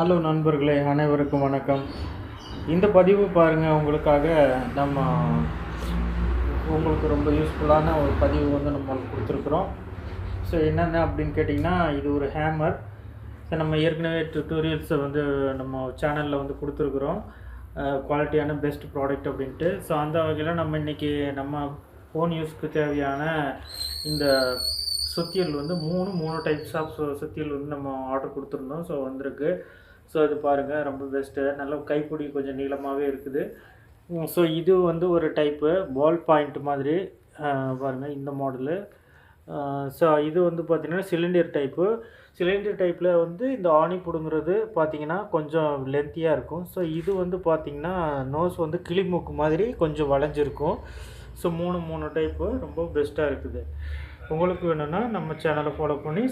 Hello நண்பர்களே, அனைவருக்கும் வணக்கம். இந்த பதிவு பாருங்கள், உங்களுக்கு ரொம்ப யூஸ்ஃபுல்லான ஒரு பதிவு வந்து நம்ம கொடுத்துருக்குறோம். ஸோ என்னென்ன அப்படின்னு கேட்டிங்கன்னா, இது ஒரு ஹேமர். ஸோ நம்ம ஏற்கனவே டுட்டோரியல்ஸை வந்து நம்ம சேனலில் வந்து கொடுத்துருக்குறோம், குவாலிட்டியான பெஸ்ட் ப்ராடக்ட் அப்படின்ட்டு. ஸோ அந்த வகையில் நம்ம இன்றைக்கி நம்ம ஃபோன் யூஸ்க்கு தேவையான இந்த சுத்தியல் வந்து மூணு டைப்ஸ் ஆஃப் சுத்தியல் வந்து நம்ம ஆர்டர் கொடுத்துருந்தோம். ஸோ வந்திருக்கு. ஸோ இது பாருங்கள், ரொம்ப பெஸ்ட்டு. நல்ல கைப்பிடி கொஞ்சம் நீளமாகவே இருக்குது. ஸோ இது வந்து ஒரு டைப்பு பால் பாயிண்ட் மாதிரி பாருங்கள், இந்த மாடலு. ஸோ இது வந்து பார்த்திங்கன்னா சிலிண்டர் டைப்பு. சிலிண்டர் டைப்பில் வந்து இந்த ஆணி பிடுங்குறது பார்த்திங்கன்னா கொஞ்சம் லென்த்தியாக இருக்கும். ஸோ இது வந்து பார்த்திங்கன்னா நோஸ் வந்து கிளிமூக்கு மாதிரி கொஞ்சம் வளைஞ்சிருக்கும். ஸோ மூணு டைப்பு ரொம்ப பெஸ்ட்டாக இருக்குது. உங்களுக்கு வேணும்னா நம்ம சேனலை ஃபாலோ பண்ணி